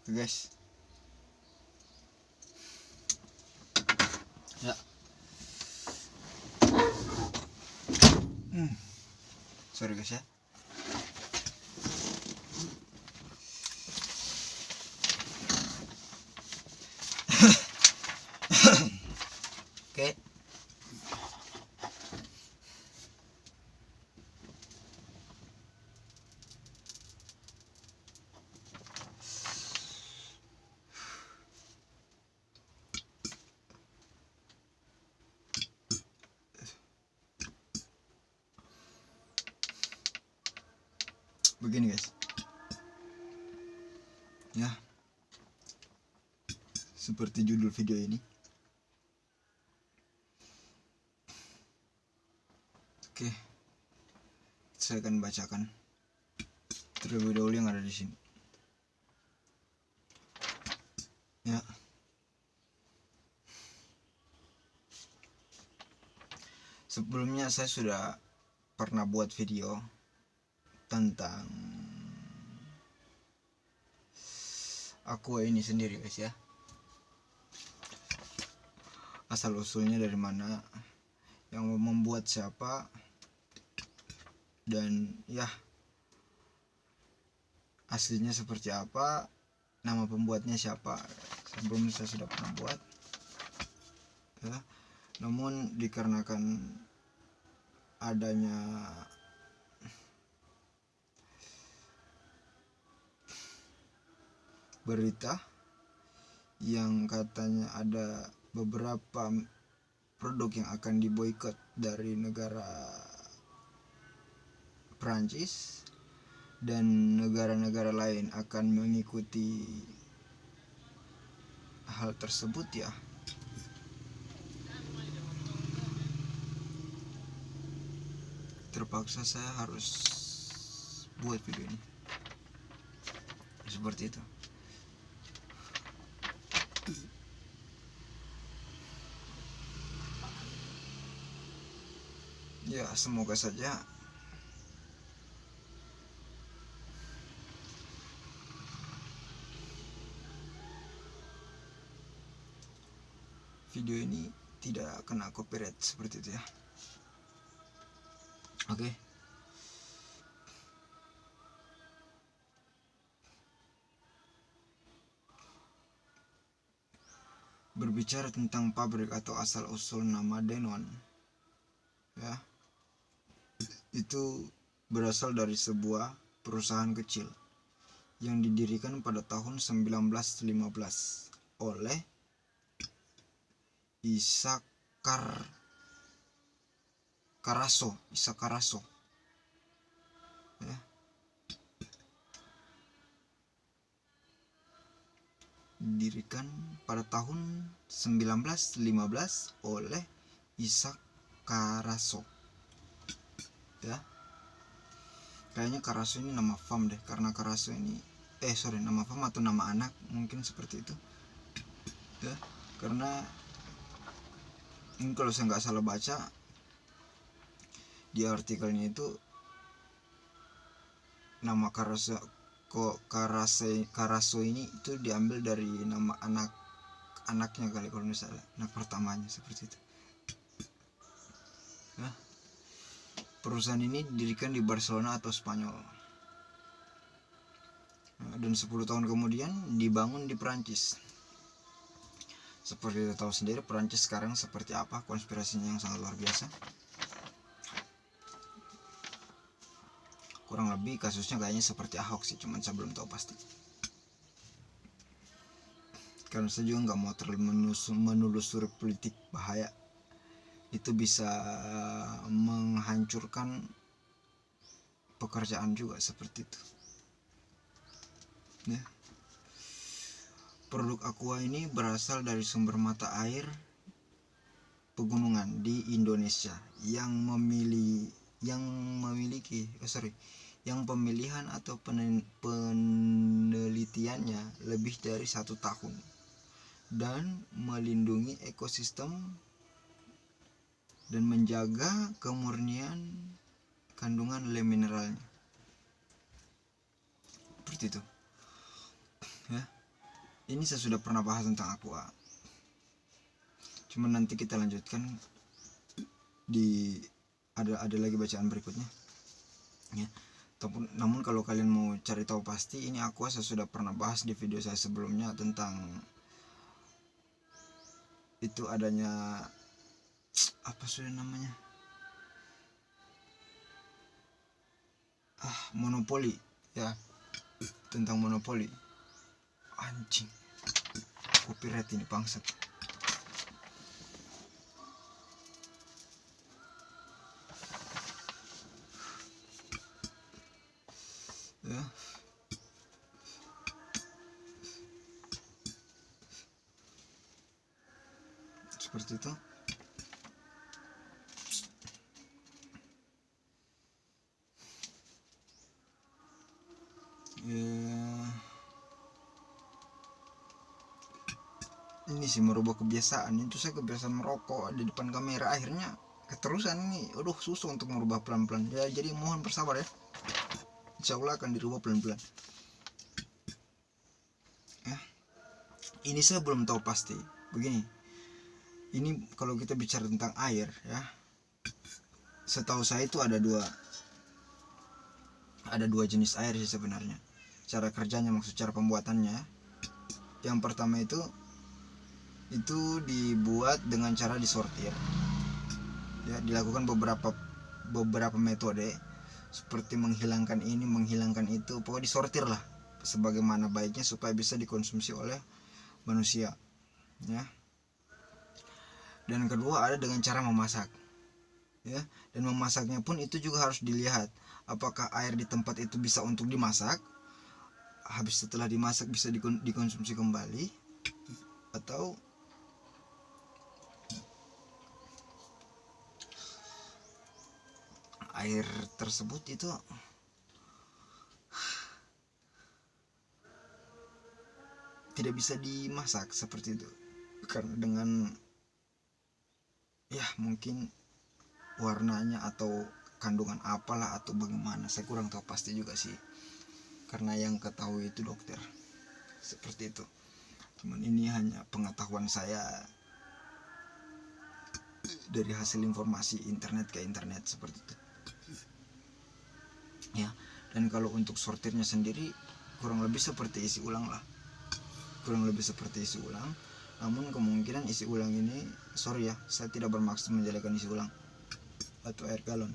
Tuh guys. Ya. Sorry guys ya. Oke. Begini guys. Ya. Seperti judul video ini. Oke. Saya akan bacakan terlebih dahulu yang ada di sini. Ya. Sebelumnya saya sudah pernah buat video tentang Aqua ini sendiri guys ya. Asal usulnya dari mana, yang membuat siapa, dan ya aslinya seperti apa, nama pembuatnya siapa. Sebelumnya saya sudah pernah buat ya. Namun dikarenakan adanya berita yang katanya ada beberapa produk yang akan diboikot dari negara Prancis dan negara-negara lain akan mengikuti hal tersebut ya. Terpaksa saya harus buat video ini seperti itu. Ya, semoga saja video ini tidak kena copyright seperti itu ya. Oke. Berbicara tentang pabrik atau asal usul nama Denon ya, itu berasal dari sebuah perusahaan kecil yang didirikan pada tahun 1915 oleh Isaac Carasso ya. Didirikan pada tahun 1915 oleh Isaac Carasso ya. Kayaknya Carasso ini nama farm deh, karena Carasso ini nama farm atau nama anak mungkin seperti itu ya. Karena ini kalau saya nggak salah baca di artikelnya itu, nama Carasso ini itu diambil dari nama anaknya kali kalau nggak salah, anak pertamanya seperti itu ya. Perusahaan ini didirikan di Barcelona atau Spanyol dan 10 tahun kemudian dibangun di Perancis. Seperti kita tahu sendiri Perancis sekarang seperti apa, konspirasinya yang sangat luar biasa. Kurang lebih kasusnya kayaknya seperti Ahok sih, cuman saya belum tahu pasti. Karena saya juga nggak mau terlalu menelusuri politik, bahaya. Itu bisa menghancurkan pekerjaan juga seperti itu. Ya. Produk Aqua ini berasal dari sumber mata air pegunungan di Indonesia yang pemilihan atau penelitiannya lebih dari 1 tahun dan melindungi ekosistem dan menjaga kemurnian kandungan lem mineralnya. Seperti itu ya. ini saya sudah pernah bahas tentang aqua, cuman nanti kita lanjutkan di ada lagi bacaan berikutnya ya. Namun kalau kalian mau cari tahu pasti, ini aqua saya sudah pernah bahas di video saya sebelumnya tentang itu adanya apa sudah namanya, monopoli ya, tentang monopoli. Anjing, copyright ini bangsat ya. Seperti itu ya. Ini sih merubah kebiasaan. Itu saya kebiasaan merokok di depan kamera, akhirnya keterusan ini. Aduh, susah untuk merubah pelan-pelan ya, jadi mohon bersabar ya, insya Allah akan dirubah pelan-pelan ya. Ini saya belum tahu pasti begini. Ini kalau kita bicara tentang air ya, setahu saya itu ada dua jenis air sih sebenarnya, cara kerjanya, maksud cara pembuatannya. Yang pertama itu dibuat dengan cara disortir ya, dilakukan beberapa metode seperti menghilangkan ini, menghilangkan itu, pokoknya disortir lah sebagaimana baiknya supaya bisa dikonsumsi oleh manusia ya. Dan kedua ada dengan cara memasak ya, dan memasaknya pun itu juga harus dilihat apakah air di tempat itu bisa untuk dimasak, habis setelah dimasak bisa dikonsumsi kembali, atau air tersebut itu tidak bisa dimasak seperti itu, karena dengan ya mungkin warnanya atau kandungan apalah atau bagaimana, saya kurang tahu pasti juga sih, karena yang ketahui itu dokter seperti itu. Cuman ini hanya pengetahuan saya dari hasil informasi internet ke internet seperti itu ya. Dan kalau untuk sortirnya sendiri kurang lebih seperti isi ulang lah, namun kemungkinan isi ulang ini, sorry ya, saya tidak bermaksud menjelekan isi ulang atau air galon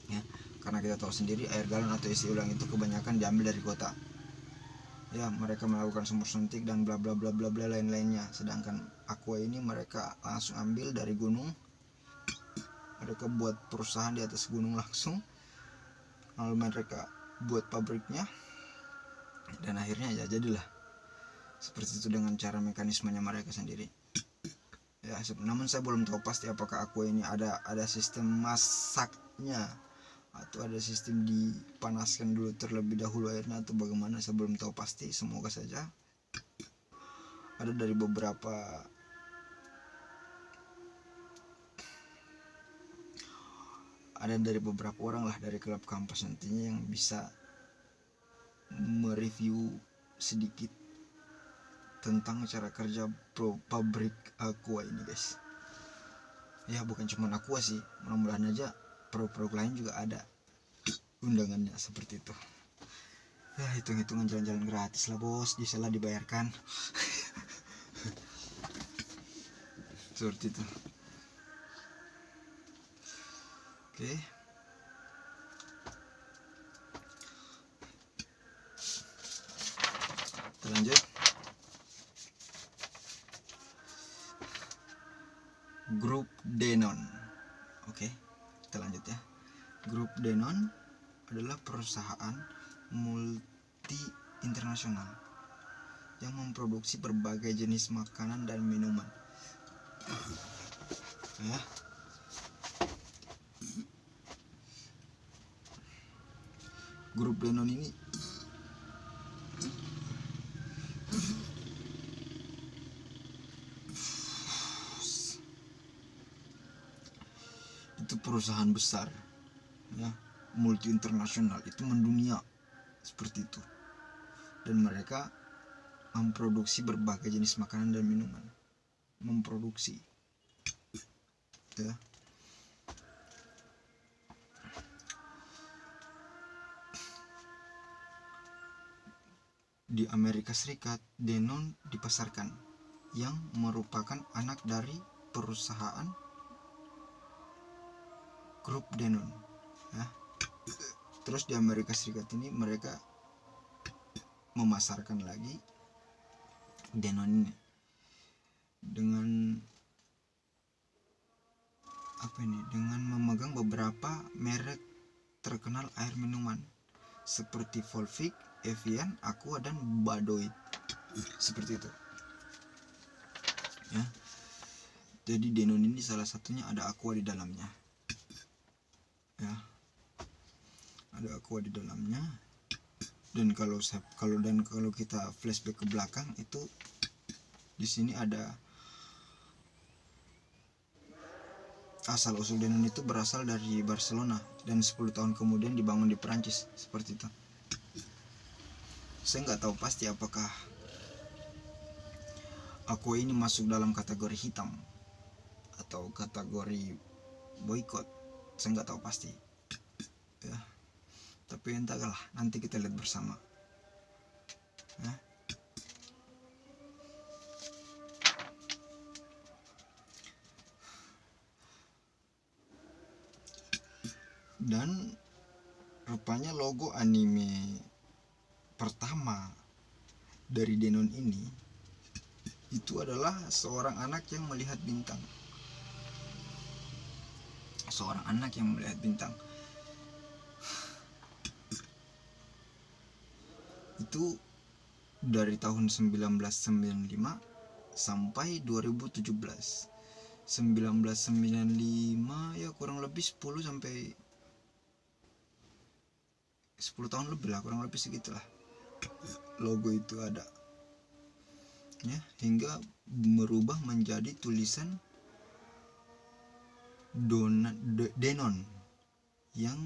ya, karena kita tahu sendiri air galon atau isi ulang itu kebanyakan diambil dari kota ya, mereka melakukan sumur suntik dan bla bla bla bla bla lain-lainnya. Sedangkan aqua ini mereka langsung ambil dari gunung, mereka buat perusahaan di atas gunung langsung, lalu mereka buat pabriknya, dan akhirnya ya jadilah seperti itu dengan cara mekanismenya mereka sendiri ya. Namun saya belum tahu pasti apakah aqua ini ada sistem masaknya atau ada sistem dipanaskan dulu terlebih dahulu airnya atau bagaimana, saya belum tahu pasti. Semoga saja ada dari beberapa orang lah dari klub kampus nantinya yang bisa mereview sedikit tentang cara kerja pabrik aqua ini guys ya. Bukan cuma aqua sih, mudah-mudahan aja produk-produk lain juga ada undangannya seperti itu ya. Hitung-hitungan jalan-jalan gratis lah bos, bisa lah dibayarkan seperti itu. Oke, kita lanjut. Grup Denon. Oke, kita lanjut ya. Grup Denon adalah perusahaan multi internasional yang memproduksi berbagai jenis makanan dan minuman ya. Grup Denon ini itu perusahaan besar ya, multi internasional, itu mendunia seperti itu. Dan mereka memproduksi berbagai jenis makanan dan minuman. Memproduksi, ya. Di Amerika Serikat, Danone dipasarkan, yang merupakan anak dari perusahaan grup Danone, ya. Terus di Amerika Serikat ini mereka memasarkan lagi Danone ini dengan dengan memegang beberapa merek terkenal air minuman seperti Volvic, Evian, Aqua, dan Badoit, seperti itu, ya. Jadi Danone ini salah satunya ada Aqua di dalamnya, ya, ada Aqua di dalamnya. Dan kalau kita flashback ke belakang, itu di sini ada asal usul Danone itu berasal dari Barcelona dan 10 tahun kemudian dibangun di Perancis, seperti itu. Saya nggak tahu pasti apakah Aqua ini masuk dalam kategori hitam atau kategori boykot, saya nggak tahu pasti, ya. Tapi entahlah, nanti kita lihat bersama, ya. Dan rupanya logo anime pertama dari Danone ini itu adalah seorang anak yang melihat bintang. Seorang anak yang melihat bintang. Itu dari tahun 1995 sampai 2017. 1995 ya kurang lebih 10 tahun lebih lah, kurang lebih segitulah. Logo itu ada, ya, hingga merubah menjadi tulisan Danone yang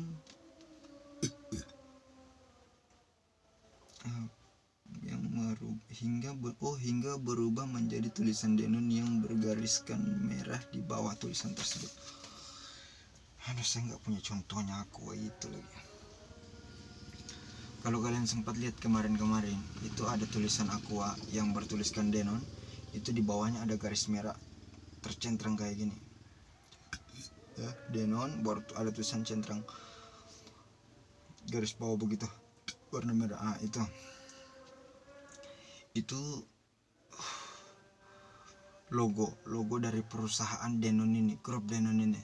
hingga berubah menjadi tulisan Danone yang bergariskan merah di bawah tulisan tersebut. Aduh, saya nggak punya contohnya Aqua itu lagi. Kalau kalian sempat lihat kemarin itu ada tulisan Aqua yang bertuliskan Danone, itu di bawahnya ada garis merah tercentrang kayak gini, ya. Danone baru ada tulisan centrang garis bawah begitu warna merah. Itu logo dari perusahaan Danone ini, grup Danone ini,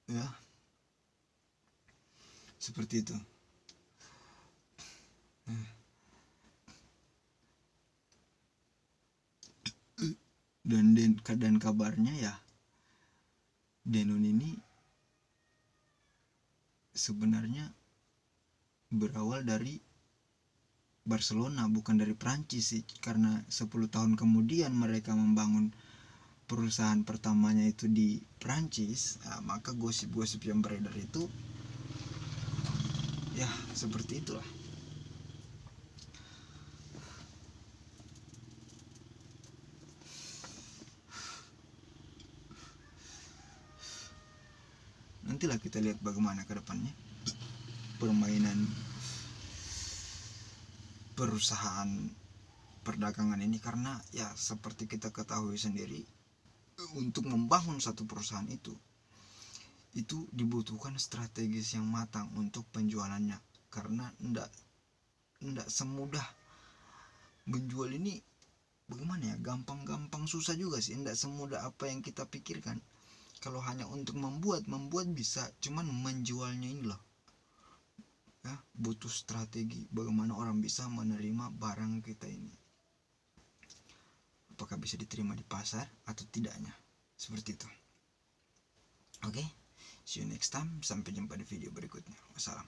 ya, seperti itu. Dan kabarnya ya, Danone ini sebenarnya berawal dari Barcelona, bukan dari Prancis sih, karena 10 tahun kemudian mereka membangun perusahaan pertamanya itu di Prancis. Nah, maka gosip-gosip yang beredar itu ya seperti itulah. Nantilah kita lihat bagaimana ke depannya permainan perusahaan perdagangan ini, karena ya seperti kita ketahui sendiri, untuk membangun satu perusahaan itu dibutuhkan strategis yang matang untuk penjualannya, karena ndak semudah menjual ini. Bagaimana ya, gampang susah juga sih, ndak semudah apa yang kita pikirkan. Kalau hanya untuk membuat bisa, cuman menjualnya ini loh, ya, butuh strategi bagaimana orang bisa menerima barang kita ini, apakah bisa diterima di pasar atau tidaknya, seperti itu. Oke, see you next time, sampai jumpa di video berikutnya. Wassalam.